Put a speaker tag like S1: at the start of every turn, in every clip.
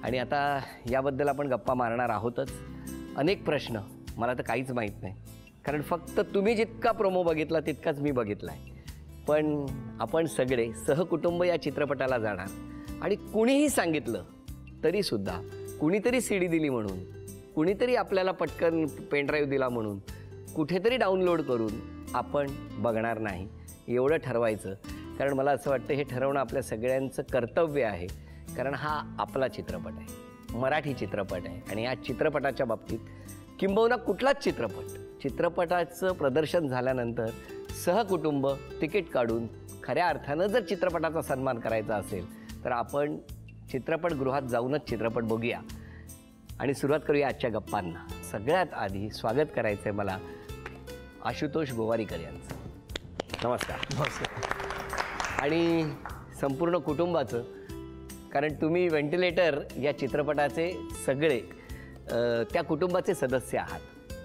S1: आणि आता याबद्दल आपण गप्पा मारणार आहोतच. अनेक प्रश्न, मला तर काहीच माहीत नाही, कारण फक्त तुम्ही जितका प्रोमो बघितला तितकाच मी बघितला आहे. पण आपण सगळे सहकुटुंब या चित्रपटाला जाणार आणि कुणीही सांगितलं तरीसुद्धा, कुणीतरी CD दिली म्हणून, कुणीतरी आपल्याला पटकन पेनड्राईव्ह दिला म्हणून, कुठेतरी डाउनलोड करून आपण बघणार नाही, एवढं ठरवायचं. कारण मला असं वाटतं हे ठरवणं आपल्या सगळ्यांचं कर्तव्य आहे. कारण हा आपला चित्रपट आहे, मराठी चित्रपट आहे. आणि या चित्रपटाच्या बाबतीत किंबहुना कुठलाच चित्रपटाचं प्रदर्शन झाल्यानंतर सहकुटुंब तिकीट काढून खऱ्या अर्थानं जर चित्रपटाचा सन्मान करायचा असेल तर आपण चित्रपटगृहात जाऊनच चित्रपट बघूया. आणि सुरुवात करूया आजच्या गप्पांना. सगळ्यात आधी स्वागत करायचं आहे मला आशुतोष गोवारीकर यांचं. नमस्कार. नमस्कार. आणि संपूर्ण कुटुंबाचं, कारण तुम्ही व्हेंटिलेटर या चित्रपटाचे सगळे त्या कुटुंबाचे सदस्य आहात.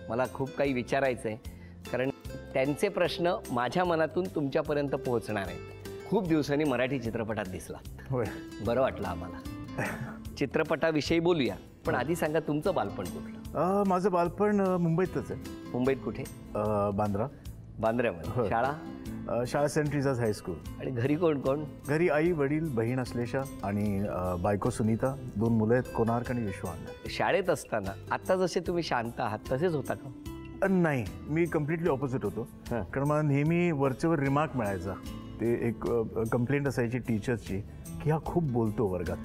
S1: मला खूप काही विचारायचं आहे, कारण त्यांचे प्रश्न माझ्या मनातून तुमच्यापर्यंत पोहोचणार आहेत. खूप दिवसांनी मराठी चित्रपटात दिसला,
S2: होय,
S1: बरं वाटलं आम्हाला. चित्रपटाविषयी बोलूया, पण आधी सांगा तुमचं बालपण कुठलं?
S2: माझं बालपण मुंबईतच आहे.
S1: मुंबईत कुठे? बांद्र्यामध्ये.
S2: शाळा सेंट रिझाज हायस्कूल.
S1: आणि घरी कोण कोण?
S2: घरी आई, वडील, बहीण अश्लेषा आणि बायको सुनीता, 2 मुलं आहेत, कोणार्क आणि विश्वान.
S1: शाळेत असताना आता जसे तुम्ही शांत आहात तसेच होता का?
S2: नाही, मी कम्प्लिटली ऑपोजिट होतो. कारण मला नेहमी वरचेवर रिमार्क मिळायचा. ते एक कंप्लेंट असायची टीचर्सची की हा खूप बोलतो वर्गात.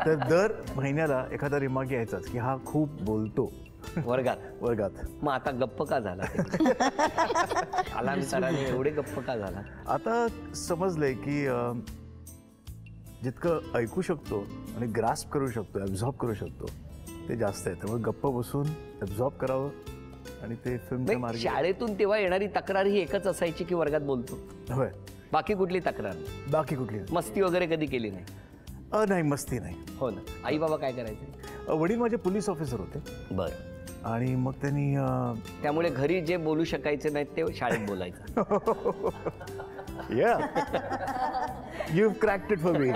S2: तर दर महिन्याला एखादा रिमार्क यायचाच की हा खूप बोलतो वर्गात.
S1: मग आता गप्प का झाला? कालांतराने एवढे गप्प का झाला?
S2: आता समजलंय की जितकं ऐकू शकतो आणि ग्रास्प करू शकतो, ॲब्झॉर्ब करू शकतो ते जास्त आहे. त्यामुळे गप्प बसून ॲब्झॉर्ब करावं आणि ते फिल्मच्या मार्गे.
S1: शाळेतून तेव्हा येणारी तक्रार ही एकच असायची की वर्गात बोलतो?
S2: होय.
S1: बाकी कुठली तक्रार नाही?
S2: बाकी कुठली?
S1: मस्ती वगैरे कधी केली नाही?
S2: नाही, मस्ती नाही.
S1: हो ना. आई बाबा काय करायचे?
S2: वडील माझे पोलीस ऑफिसर होते.
S1: बरं.
S2: आणि मग त्यांनी
S1: त्यामुळे घरी जे बोलू शकायचे नाहीत ते शाळेत बोलायचं.
S2: You cracked it for me.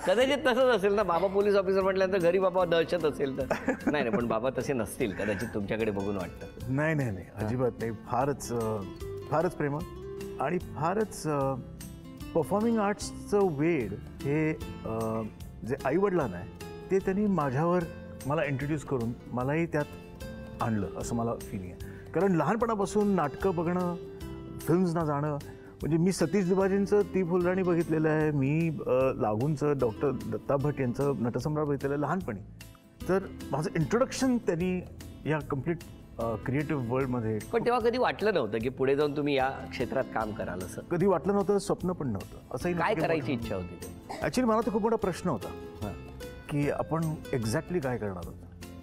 S1: कदाचित तसंच असेल ना. बाबा पोलीस ऑफिसर म्हटल्यानंतर घरी बाबा दहशत असेल तर. नाही, पण बाबा तसे नसतील कदाचित, तुमच्याकडे बघून वाटतं.
S2: नाही, अजिबात नाही. फारच प्रेम आणि फारच परफॉर्मिंग आर्ट्सचं वेड हे जे आईवडिलांना आहे ते त्यांनी मला इंट्रोड्यूस करून मलाही त्यात आणलं असं मला फिलिंग आहे. कारण लहानपणापासून नाटकं बघणं, फिल्म्सना जाणं, म्हणजे मी सतीश दुबाजींचं ती फुलराणी बघितलेलं आहे, मी लागूनचं डॉक्टर दत्ता भट यांचं नटसम्राट बघितलेलं आहे लहानपणी. तर माझं इंट्रोडक्शन त्यांनी या कम्प्लीट क्रिएटिव्ह वर्ल्डमध्ये.
S1: पण तेव्हा कधी वाटलं नव्हतं की पुढे जाऊन तुम्ही या क्षेत्रात काम कराल? असं
S2: कधी वाटलं नव्हतं, स्वप्न पण नव्हतं. असंही
S1: काय करायची इच्छा होती?
S2: ॲक्च्युली मला तर खूप मोठा प्रश्न होता की आपण एक्झॅक्टली काय करणार आहोत.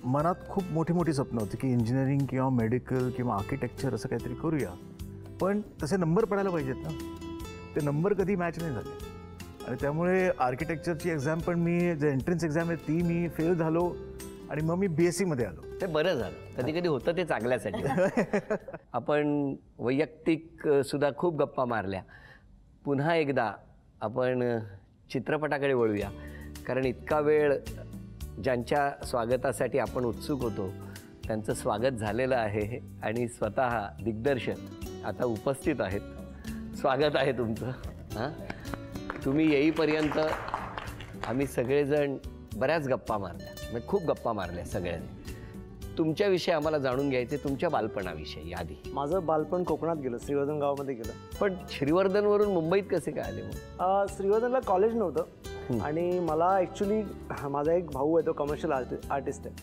S2: मनात खूप मोठी स्वप्न होती की इंजिनिअरिंग किंवा मेडिकल किंवा आर्किटेक्चर असं काहीतरी करूया, पण तसे नंबर पडायला पाहिजेत ना. ते नंबर कधी मॅच नाही झाले. आणि त्यामुळे आर्किटेक्चरची एक्झाम पण मी जे एंट्रन्स एक्झाम आहे ती मी फेल झालो आणि मग मी BSc मध्ये आलो.
S1: ते बरं झालं. कधी कधी होतं ते चांगल्यासाठी. आपण वैयक्तिक सुद्धा खूप गप्पा मारल्या. पुन्हा एकदा आपण चित्रपटाकडे वळूया, कारण इतका वेळ ज्यांच्या स्वागतासाठी आपण उत्सुक होतो त्यांचं स्वागत झालेलं आहे आणि स्वतः दिग्दर्शक आता उपस्थित आहेत. स्वागत आहे तुमचं. तुम्ही येईपर्यंत आम्ही सगळेजण बऱ्याच गप्पा मारल्या, म्हणजे खूप गप्पा मारल्या सगळ्यांनी. तुमच्याविषयी आम्हाला जाणून घ्यायचे, तुमच्या बालपणाविषयी. आधी
S3: माझं बालपण कोकणात गेलं, श्रीवर्धन गावामध्ये गेलं.
S1: पण श्रीवर्धनवरून मुंबईत कसे काय आले मग?
S3: श्रीवर्धनला कॉलेज नव्हतं आणि मला ॲक्च्युली माझा एक भाऊ आहे, तो कमर्शियल आर्टिस्ट आहे.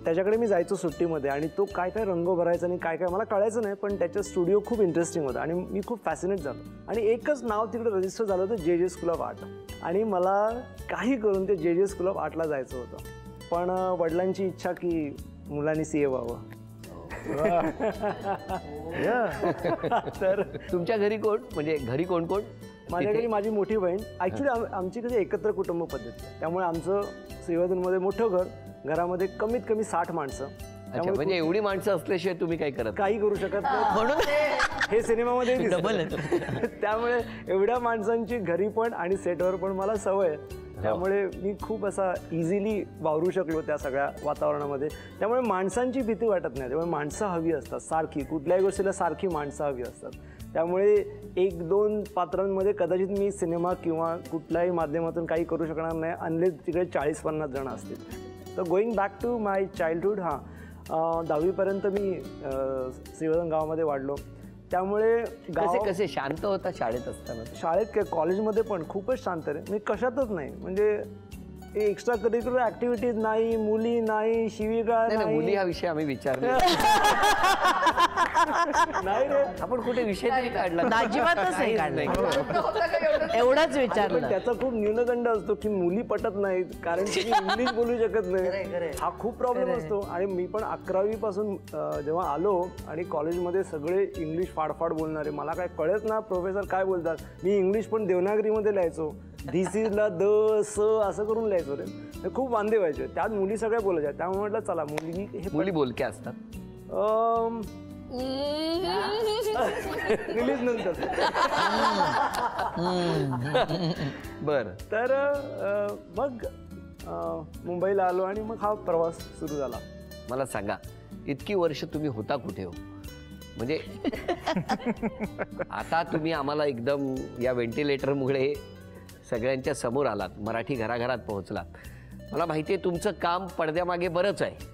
S3: त्याच्याकडे मी जायचो सुट्टीमध्ये आणि तो काय रंग भरायचा आणि काय मला कळायचं नाही, पण त्याचं स्टुडिओ खूप इंटरेस्टिंग होतं आणि मी खूप फॅसिनेट झालो. आणि एकच नाव तिकडे रजिस्टर झालं होतं, JJ स्कूल ऑफ आर्ट. आणि मला काही करून ते JJ स्कूल ऑफ आर्टला जायचं होतं. पण वडिलांची इच्छा की मुलांनी CA व्हावं.
S1: तर तुमच्या घरी कोण, म्हणजे घरी कोण कोण?
S3: माझ्या घरी माझी मोठी बहीण. ॲक्च्युली आमची कशी एकत्र कुटुंब पद्धती आहे, त्यामुळे आमचं श्रीवर्धनमध्ये मोठं घर, घरामध्ये कमीत कमी 60 माणसं.
S1: म्हणजे एवढी माणसं असल्याशिवाय तुम्ही काही
S3: करू शकत नाही, म्हणून हे सिनेमामध्ये डबल आहे. त्यामुळे एवढ्या माणसांची घरी पण आणि सेटवर पण मला सवय आहे. त्यामुळे मी खूप असा इझिली वावरू शकलो त्या सगळ्या वातावरणामध्ये. त्यामुळे माणसांची भीती वाटत नाही. त्यामुळे माणसं हवी असतात सारखी, कुठल्याही गोष्टीला सारखी माणसं हवी असतात. त्यामुळे 1-2 पात्रांमध्ये कदाचित मी सिनेमा किंवा कुठल्याही माध्यमातून काही करू शकणार नाही अनलेस तिकडे 40-50 जण असतील. तर going back to my childhood, 10वीपर्यंत मी श्रीवर्धन गावामध्ये वाढलो. त्यामुळे
S1: कसे शांत होता शाळेत असताना?
S3: शाळेत काय कॉलेजमध्ये पण खूपच शांत रे. मी कशातच नाही, म्हणजे एक्स्ट्रा करिक्युलर ऍक्टिव्हिटीज नाही, मुली नाही, शिवीगाळ नाही.
S1: मुली हा विषय आम्ही विचारले
S3: नाही रे.
S1: आपण कुठे विषय तरी काढला?
S4: अजिबातच नाही काढला, एवढाच विचारलं.
S3: त्याचा खूप न्यूनगंड असतो की मुली पटत नाहीत कारण की इंग्लिश बोलू शकत नाही. हा खूप प्रॉब्लेम असतो. आणि मी पण 11वी पासून जेव्हा आलो आणि कॉलेजमध्ये सगळे इंग्लिश फाडफाड बोलणारे, मला काय कळत ना प्रोफेसर काय बोलतात. मी इंग्लिश पण देवनागरीमध्ये लिहायचो. धिस इज ला द स असं करून लिहायचो रे. खूप वांदे व्हायचे. त्यात मुली सगळ्या बोलायच्या. त्यामुळे म्हटलं चला
S1: मुली बोलक्या असतात.
S3: रिलीज नंतर
S1: बर.
S3: तर मग मुंबईला आलो आणि मग हा प्रवास सुरू झाला.
S1: मला सांगा, इतकी वर्ष तुम्ही होता कुठे हो? म्हणजे आता तुम्ही आम्हाला एकदम या व्हेंटिलेटरमुळे सगळ्यांच्या समोर आलात, मराठी घराघरात पोहोचलात. मला माहिती आहे तुमचं काम पडद्यामागे बरंच आहे.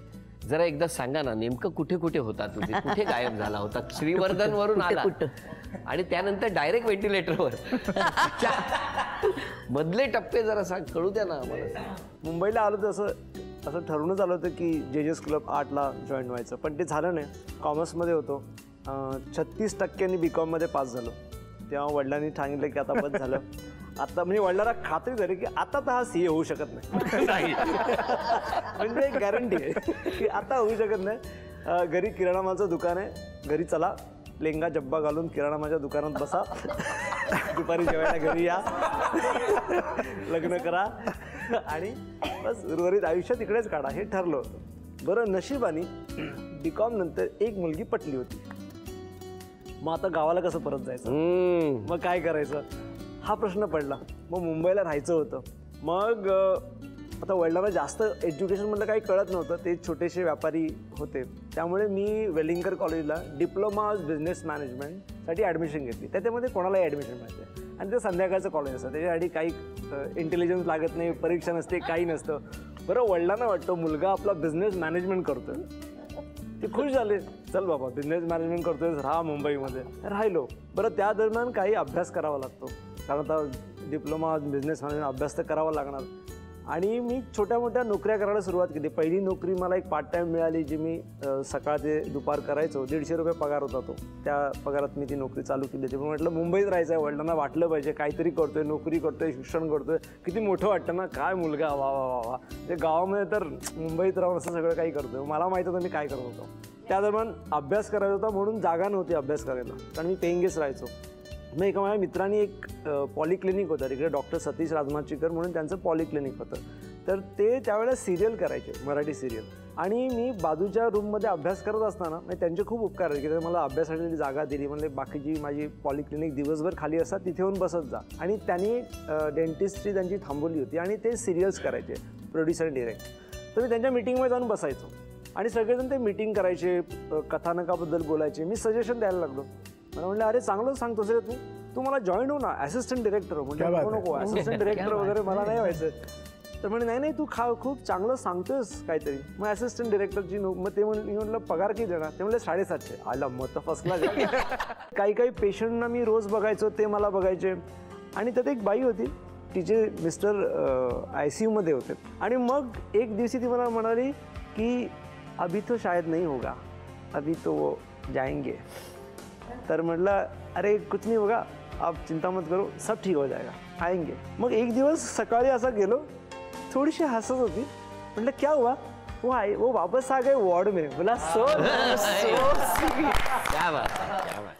S1: जरा एकदा सांगा ना, नेमकं कुठे कुठे होता तुम्ही? कुठे गायब झाला होता? श्रीवर्धन वरून आला आणि त्यानंतर डायरेक्ट व्हेंटिलेटरवर. मधले टप्पे जरा सांग, कळू द्या ना आम्हाला.
S3: मुंबईला आलो तर असं ठरूनच आलं होतं की JJ's क्लब आर्टला जॉईन व्हायचं, पण ते झालं नाही. कॉमर्समध्ये होतो. 36% BComमध्ये पास झालो. तेव्हा वडिलांनी सांगितलं की आता बस झालं. आता म्हणजे वडिलांना खात्री झाली की आता तर हा CA होऊ शकत नाही. म्हणजे एक गॅरंटी आहे की आता होऊ शकत नाही. घरी किराणा मालाचं दुकान आहे, घरी चला लेंगा जब्बा घालून किराणा मालाच्या दुकानात बसा, दुपारी जेवायला घरी या, लग्न करा आणि बस उर्वरित आयुष्य तिकडेच काढा, हे ठरलं होतं. बरं, नशिबाने BCom नंतर एक मुलगी पटली होती. मग आता गावाला कसं परत जायचं, मग काय करायचं हा प्रश्न पडला. मग मुंबईला राहायचं होतं. मग आता वडिलांना जास्त एज्युकेशनमधलं काही कळत नव्हतं. ते छोटेसे व्यापारी होते. त्यामुळे मी वेलिंगकर कॉलेजला डिप्लोमा बिझनेस मॅनेजमेंटसाठी ॲडमिशन घेतली. त्याच्यामध्ये कोणालाही ॲडमिशन मिळते आणि ते संध्याकाळचं कॉलेज असतं. त्याच्यासाठी काही इंटेलिजन्स लागत नाही, परीक्षा नसते, काही नसतं. बरं, वडिलांना वाटतं मुलगा आपला बिझनेस मॅनेजमेंट करतोय. ते खुश झाले. चल बाबा, बिझनेस मॅनेजमेंट करतोय, राहा मुंबईमध्ये. राहिलो. बरं, त्या दरम्यान काही अभ्यास करावा लागतो, कारण आता डिप्लोमा बिझनेस मॅनेजमेंट अभ्यास तर करावा लागणार. आणि मी छोट्या मोठ्या नोकऱ्या करायला सुरुवात केली. पहिली नोकरी मला एक पार्ट टाईम मिळाली, जी मी सकाळ ते दुपार करायचो. 150 रुपये पगार होता तो. त्या पगारात मी ती नोकरी चालू केली होती. पण म्हटलं मुंबईत राहायचं आहे, वडिलांना वाटलं पाहिजे काहीतरी करतोय, नोकरी करतोय, शिक्षण करतोय, किती मोठं वाटतं ना, काय मुलगा, वा वा वा वा. ते गावामध्ये तर मुंबईत राहून असं सगळं काही करतोय. मला माहीत होतं मी काय करत होतो. त्या दरम्यान अभ्यास करायचा होता म्हणून जागा नव्हती अभ्यास करायला, कारण मी पेइंग गेस्ट राहायचो. मग एका माझ्या मित्रांनी एक पॉलिक्लिनिक होतं तिकडे, डॉक्टर सतीश राजमाचीकर म्हणून त्यांचं पॉलिक्लिनिक होतं. तर ते त्यावेळेला सिरियल करायचे, मराठी सिरियल. आणि मी बाजूच्या रूममध्ये अभ्यास करत असताना म्हणजे त्यांचे खूप उपकार आहे की ते मला अभ्यासासाठी जागा दिली. म्हणजे बाकीची माझी पॉलिक्लिनिक दिवसभर खाली असतात, तिथे येऊन बसत जा. आणि त्यांनी डेंटिस्टची त्यांची थांबवली होती आणि ते सिरियल्स करायचे, प्रोड्युसर आणि डिरेक्ट. तर मी त्यांच्या मिटिंगमध्ये जाऊन बसायचो आणि सगळेजण ते मिटिंग करायचे, कथानकाबद्दल बोलायचे. मी सजेशन द्यायला लागलो. मला म्हटलं, अरे चांगलं सांगतोस रे तू मला जॉईन हो ना, असिस्टंट डिरेक्टर हो. म्हणजे नको असिस्टंट डिरेक्टर वगैरे मला नाही व्हायचं. तर म्हणजे नाही तू खूप चांगलं सांगतोयस काहीतरी. मग असिस्टंट डिरेक्टरची मग ते मी म्हटलं पगार किती देणार? ते म्हणले 750. आला मग तर फसला. काही पेशंटना मी रोज बघायचो, ते मला बघायचे. आणि त्यात एक बाई होती, तिचे मिस्टर ICUमध्ये होते. आणि मग एक दिवशी ती मला म्हणाली की अभी तो शायद नहीं होगा, अभी तो वो जाएंगे. तर म्हटलं अरे कुछ नहीं होगा, आप चिंता मत करो, सब ठीक हो जाएगा, आएंगे. मग एक दिवस सकाळी असा गेलो, थोडीशी हसत होती. म्हटलं क्या हुआ? वो वापस आ गए वार्ड में. बोला सो
S1: क्या बात है, क्या बात.